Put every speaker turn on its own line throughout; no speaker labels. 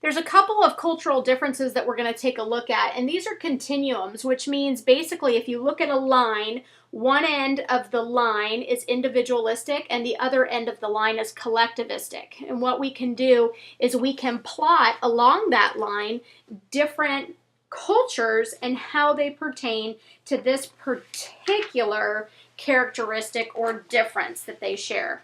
There's a couple of cultural differences that we're going to take a look at, and these are continuums, which means basically if you look at a line, one end of the line is individualistic and the other end of the line is collectivistic. And what we can do is we can plot along that line different cultures and how they pertain to this particular characteristic or difference that they share.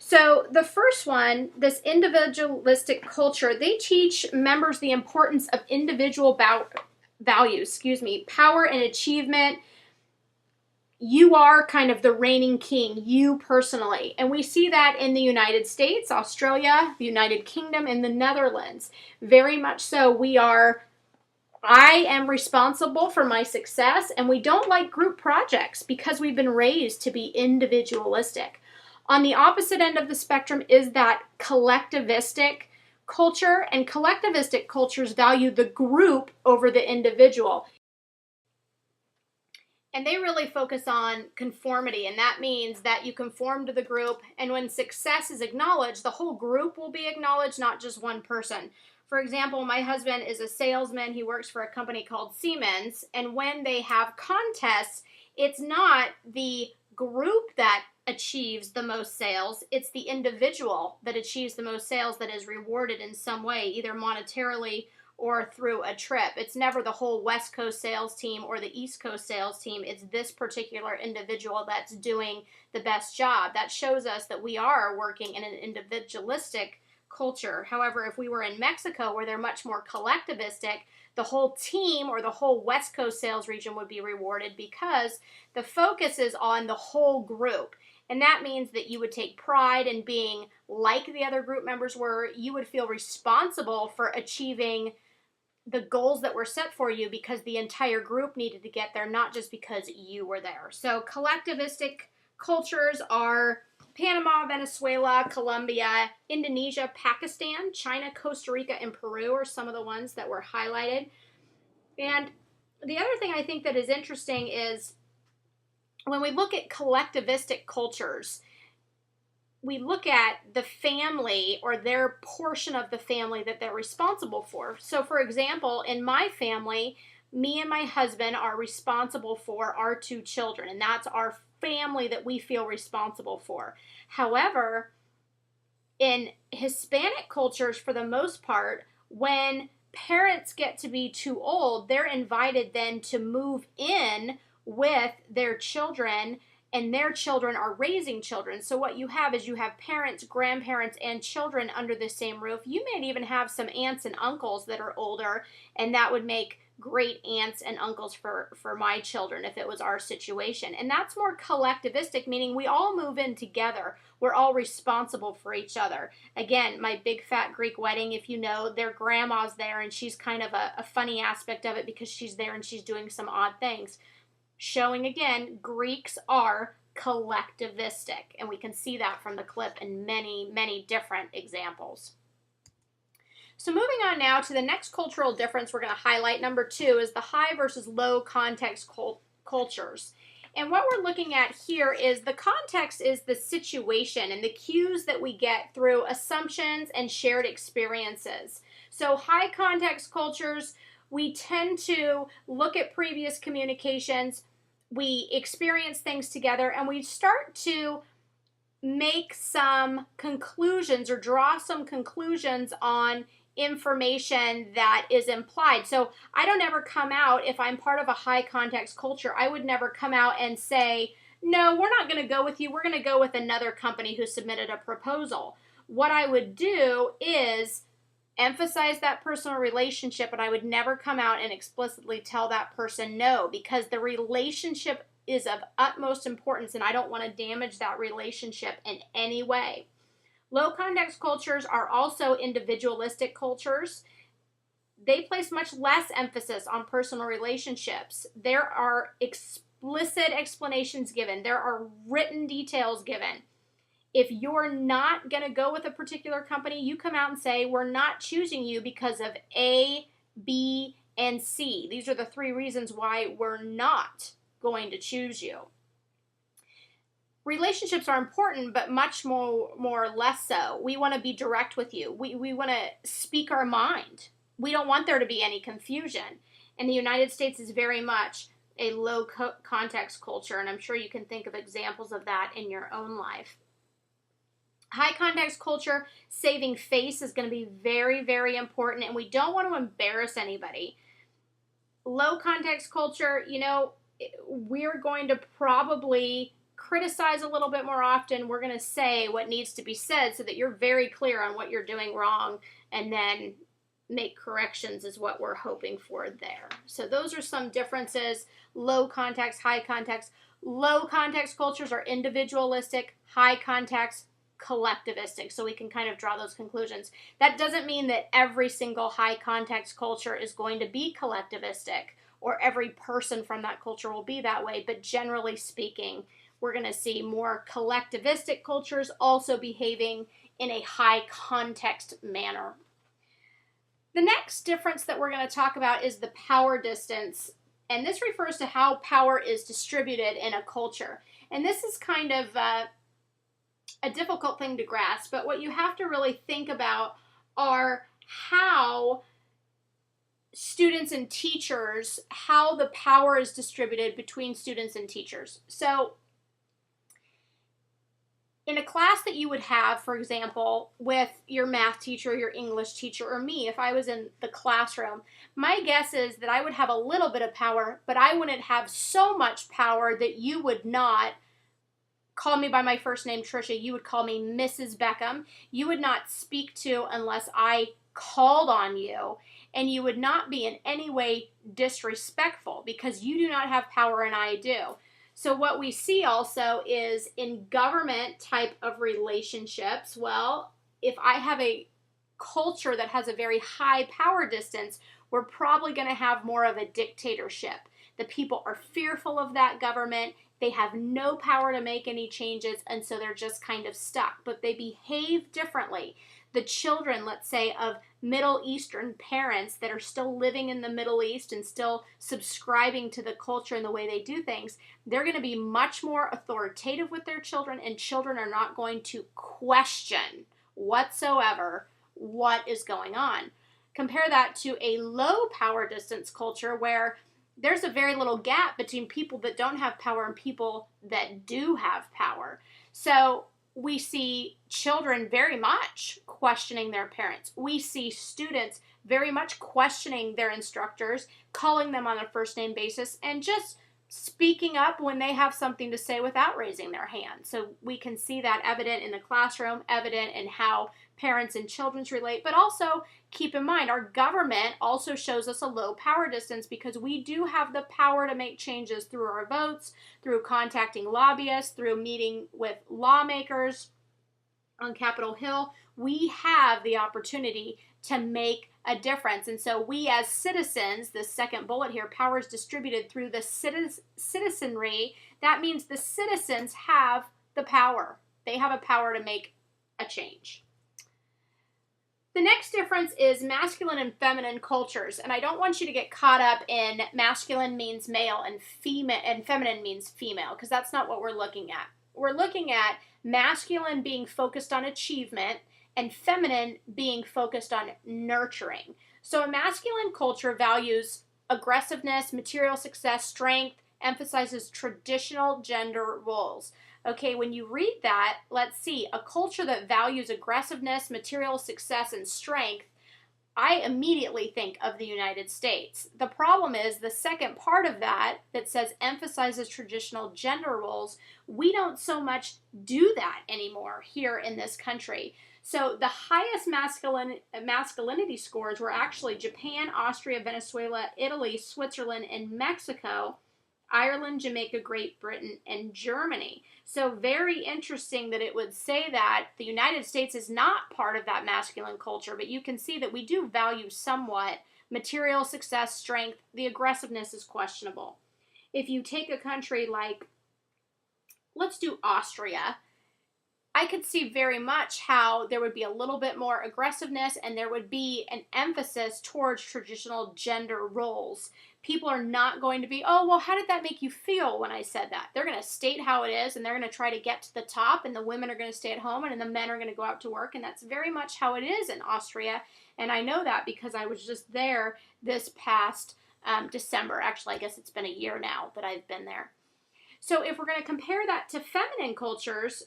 So the first one, this individualistic culture, they teach members the importance of individual values, power and achievement. You are kind of the reigning king, you personally. And we see that in the United States, Australia, the United Kingdom, and the Netherlands. Very much so. I am responsible for my success, and we don't like group projects because we've been raised to be individualistic. On the opposite end of the spectrum is that collectivistic culture, and collectivistic cultures value the group over the individual. And they really focus on conformity, and that means that you conform to the group, and when success is acknowledged, the whole group will be acknowledged, not just one person. For example, my husband is a salesman. He works for a company called Siemens, and when they have contests, it's not the group that achieves the most sales, it's the individual that achieves the most sales that is rewarded in some way, either monetarily or through a trip. It's never the whole West Coast sales team or the East Coast sales team. It's this particular individual that's doing the best job. That shows us that we are working in an individualistic culture. However, if we were in Mexico where they're much more collectivistic, the whole team or the whole West Coast sales region would be rewarded because the focus is on the whole group. And that means that you would take pride in being like the other group members were. You would feel responsible for achieving the goals that were set for you because the entire group needed to get there, not just because you were there. So collectivistic cultures are Panama, Venezuela, Colombia, Indonesia, Pakistan, China, Costa Rica, and Peru are some of the ones that were highlighted. And the other thing I think that is interesting is when we look at collectivistic cultures, we look at the family or their portion of the family that they're responsible for. So, for example, in my family, me and my husband are responsible for our two children, and that's our family that we feel responsible for. However, in Hispanic cultures, for the most part, when parents get to be too old, they're invited then to move in with their children, and their children are raising children. So what you have is you have parents, grandparents, and children under the same roof. You may even have some aunts and uncles that are older, and that would make great aunts and uncles for my children if it was our situation. And that's more collectivistic, meaning we all move in together. We're all responsible for each other. Again, my big fat Greek wedding, if you know, their grandma's there, and she's kind of a funny aspect of it because she's there and she's doing some odd things. Showing again, Greeks are collectivistic, and we can see that from the clip in many, many different examples. So moving on now to the next cultural difference we're going to highlight, number 2, is the high versus low context cultures. And what we're looking at here is the context is the situation and the cues that we get through assumptions and shared experiences. So high context cultures, we tend to look at previous communications, we experience things together, and we start to make some conclusions or draw some conclusions on information that is implied. So I don't ever come out, if I'm part of a high context culture, I would never come out and say, no, we're not going to go with you. We're going to go with another company who submitted a proposal. What I would do is emphasize that personal relationship, and I would never come out and explicitly tell that person no, because the relationship is of utmost importance, and I don't want to damage that relationship in any way. Low context cultures are also individualistic cultures. They place much less emphasis on personal relationships. There are explicit explanations given. There are written details given. If you're not going to go with a particular company, you come out and say, we're not choosing you because of A, B, and C. These are the 3 reasons why we're not going to choose you. relationships are important, but much more less so. We want to be direct with you. We want to speak our mind. We don't want there to be any confusion. And the United States is very much a low context culture, and I'm sure you can think of examples of that in your own life. High context culture, saving face is going to be very, very important, and we don't want to embarrass anybody. Low context culture, we're going to probably criticize a little bit more often. We're going to say what needs to be said so that you're very clear on what you're doing wrong, and then make corrections is what we're hoping for there. So those are some differences. Low context, high context. Low context cultures are individualistic, high context, collectivistic. So we can kind of draw those conclusions. That doesn't mean that every single high context culture is going to be collectivistic or every person from that culture will be that way, but generally speaking, we're going to see more collectivistic cultures also behaving in a high context manner. The next difference that we're going to talk about is the power distance, and this refers to how power is distributed in a culture. And this is kind of a difficult thing to grasp, but what you have to really think about are how students and teachers, how the power is distributed between students and teachers. So in a class that you would have, for example, with your math teacher, your English teacher, or me, if I was in the classroom, my guess is that I would have a little bit of power, but I wouldn't have so much power that you would not call me by my first name, Trisha. You would call me Mrs. Beckham. You would not speak to unless I called on you, and you would not be in any way disrespectful because you do not have power and I do. So what we see also is in government type of relationships, well, if I have a culture that has a very high power distance, we're probably going to have more of a dictatorship. The people are fearful of that government. They have no power to make any changes, and so they're just kind of stuck. But they behave differently. The children, let's say, of Middle Eastern parents that are still living in the Middle East and still subscribing to the culture and the way they do things, they're going to be much more authoritative with their children, and children are not going to question whatsoever what is going on. Compare that to a low power distance culture where there's a very little gap between people that don't have power and people that do have power. So we see children very much questioning their parents. We see students very much questioning their instructors, calling them on a first name basis, and just speaking up when they have something to say without raising their hand. So we can see that evident in the classroom, evident in how parents and children relate, but also keep in mind our government also shows us a low power distance because we do have the power to make changes through our votes, through contacting lobbyists, through meeting with lawmakers on Capitol Hill. We have the opportunity to make a difference. And so we as citizens, the second bullet here, power is distributed through the citizenry. That means the citizens have the power. They have a power to make a change. The next difference is masculine and feminine cultures, and I don't want you to get caught up in masculine means male and female and feminine means female, because that's not what we're looking at. We're looking at masculine being focused on achievement and feminine being focused on nurturing. So a masculine culture values aggressiveness, material success, strength, emphasizes traditional gender roles. Okay, when you read that, let's see, a culture that values aggressiveness, material success, and strength, I immediately think of the United States. The problem is the second part of that says emphasizes traditional gender roles, we don't so much do that anymore here in this country. So the highest masculinity scores were actually Japan, Austria, Venezuela, Italy, Switzerland, and Mexico, Ireland, Jamaica, Great Britain, and Germany. So very interesting that it would say that the United States is not part of that masculine culture, but you can see that we do value somewhat material success, strength. The aggressiveness is questionable. If you take a country like, let's do Austria. I could see very much how there would be a little bit more aggressiveness and there would be an emphasis towards traditional gender roles. People are not going to be, oh, well, how did that make you feel when I said that? They're going to state how it is and they're going to try to get to the top, and the women are going to stay at home and the men are going to go out to work. And that's very much how it is in Austria. And I know that because I was just there this past December. Actually, I guess it's been a year now that I've been there. So if we're going to compare that to feminine cultures,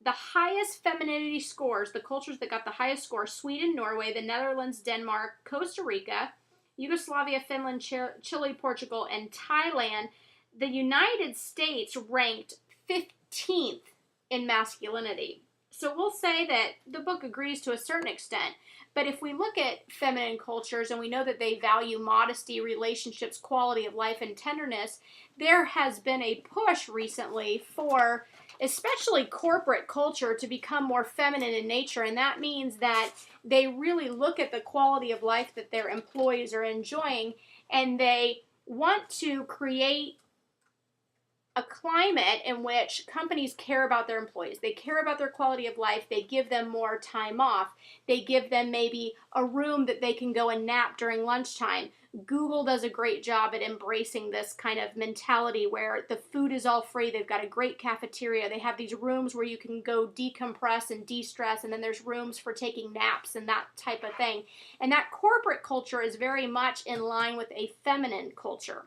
the highest femininity scores, the cultures that got the highest score: Sweden, Norway, the Netherlands, Denmark, Costa Rica, Yugoslavia, Finland, Chile, Portugal, and Thailand. The United States ranked 15th in masculinity. So we'll say that the book agrees to a certain extent. But if we look at feminine cultures and we know that they value modesty, relationships, quality of life, and tenderness, there has been a push recently for especially corporate culture to become more feminine in nature. And that means that they really look at the quality of life that their employees are enjoying, and they want to create a climate in which companies care about their employees. They care about their quality of life. They give them more time off. They give them maybe a room that they can go and nap during lunchtime. Google does a great job at embracing this kind of mentality where the food is all free. They've got a great cafeteria. They have these rooms where you can go decompress and de-stress, and then there's rooms for taking naps and that type of thing. And that corporate culture is very much in line with a feminine culture.